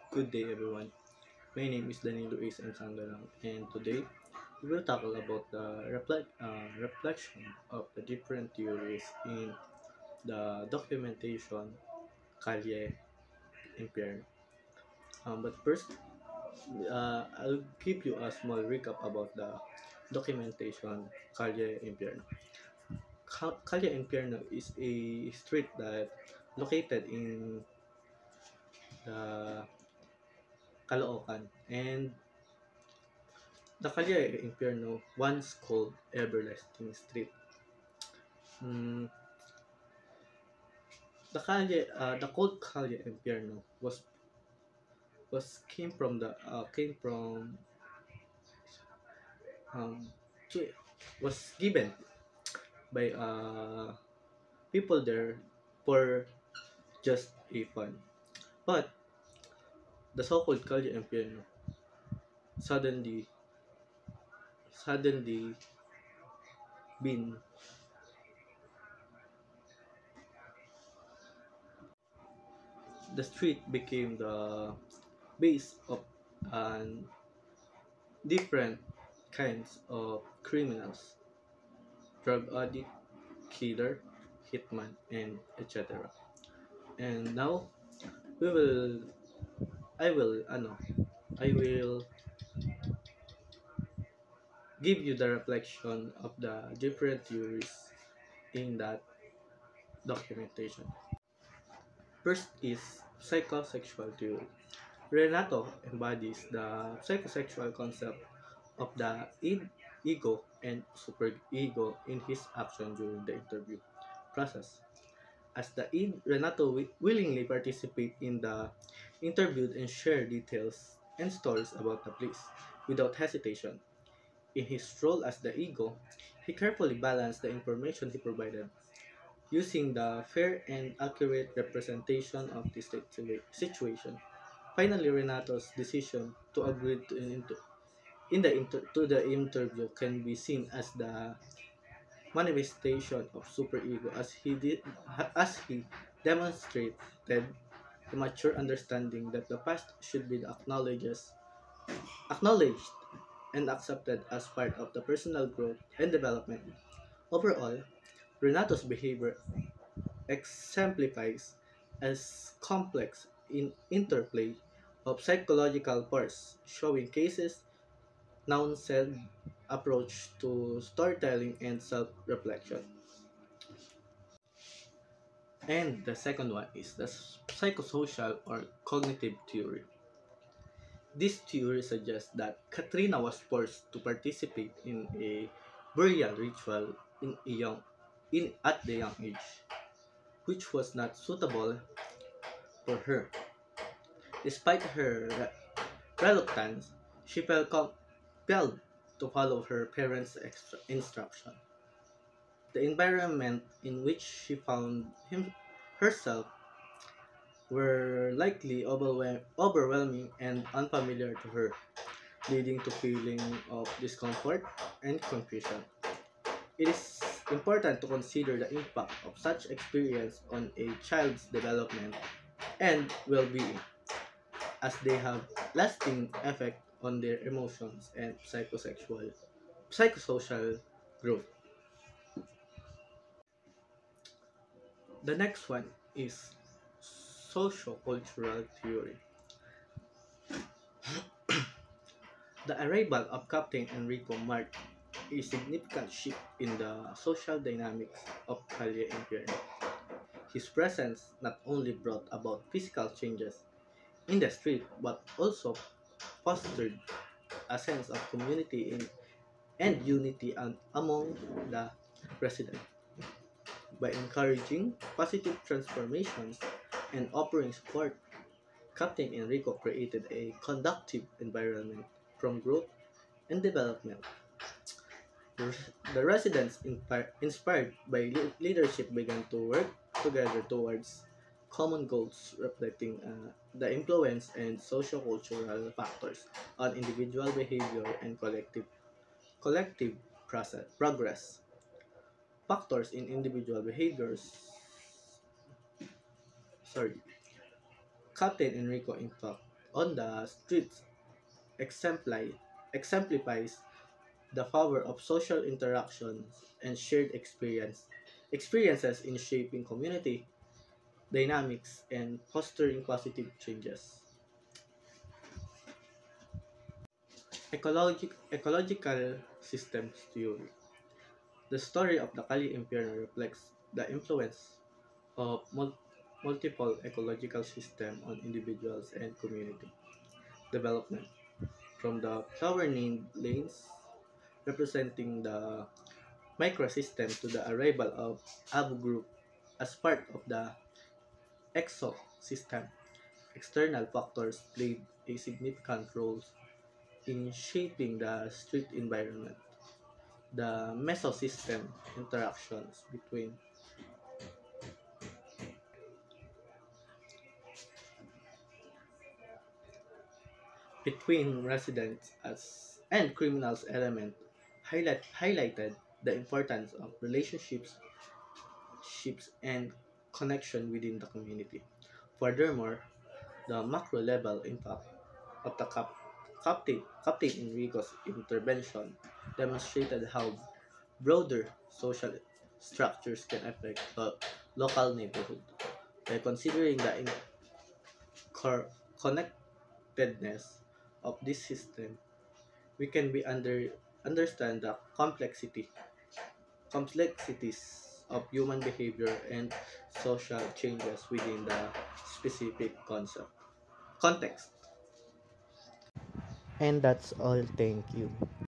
Good day, everyone. My name is Danilo Luis Sangalang, and today we will tackle about the reflection of the different theories in the documentation Calle Impierno. But first, I'll give you a small recap about the documentation Calle Impierno. Calle Impierno is a street that located in the Caloocan, and the Calle Impierno, once called Everlasting Street. Mm, the called Calle Impierno was came from um to, was given by people there for just a fun. But the so-called Calle Impierno suddenly suddenly been the street became the base of an different kinds of criminals, drug addict, killer, hitman, and etc. And now we will, I will, I will give you the reflection of the different theories in that documentation. First is psychosexual theory. Renato embodies the psychosexual concept of the ego and superego in his action during the interview process. As the id, Renato willingly participate in the interview and share details and stories about the place without hesitation. In his role as the ego, he carefully balanced the information he provided, using the fair and accurate representation of the situation. Finally, Renato's decision to agree to the interview can be seen as the manifestation of superego as he demonstrated a mature understanding that the past should be acknowledged and accepted as part of the personal growth and development. Overall, Renato's behavior exemplifies as complex in interplay of psychological force, showing cases noun-said approach to storytelling and self-reflection. And the second one is the psychosocial or cognitive theory. This theory suggests that Katrina was forced to participate in a burial ritual at the young age, which was not suitable for her. Despite her reluctance, she felt compelled to follow her parents' instruction. The environment in which she found herself were likely overwhelming and unfamiliar to her, leading to feeling of discomfort and confusion. It is important to consider the impact of such experience on a child's development and well-being, as they have lasting effect on their emotions and psychosocial growth. The next one is socio-cultural theory. The arrival of Captain Enrico marked a significant shift in the social dynamics of Calle Infierno. His presence not only brought about physical changes in the street but also fostered a sense of community and unity among the residents. By encouraging positive transformations and offering support, Captain Enrico created a conducive environment from growth and development. The residents, inspired by leadership, began to work together towards common goals, reflecting the influence and socio-cultural factors on individual behavior and collective progress. Factors in individual behaviors. Sorry, Captain Enrico impact on the streets exemplifies the power of social interactions and shared experiences in shaping community dynamics and fostering positive changes. Ecological systems theory. The story of the Kali Empire reflects the influence of multiple ecological systems on individuals and community development, from the flower-named lanes representing the microsystem to the arrival of Abu group as part of the exosystem. External factors played a significant role in shaping the street environment. The mesosystem interactions between residents as and criminals element highlighted the importance of relationships ships and connection within the community. Furthermore, the macro level impact of the Captain Enrico's intervention demonstrated how broader social structures can affect the local neighborhood. By considering the connectedness of this system, we can understand the complexities of human behavior and social changes within the specific context. And that's all. Thank you.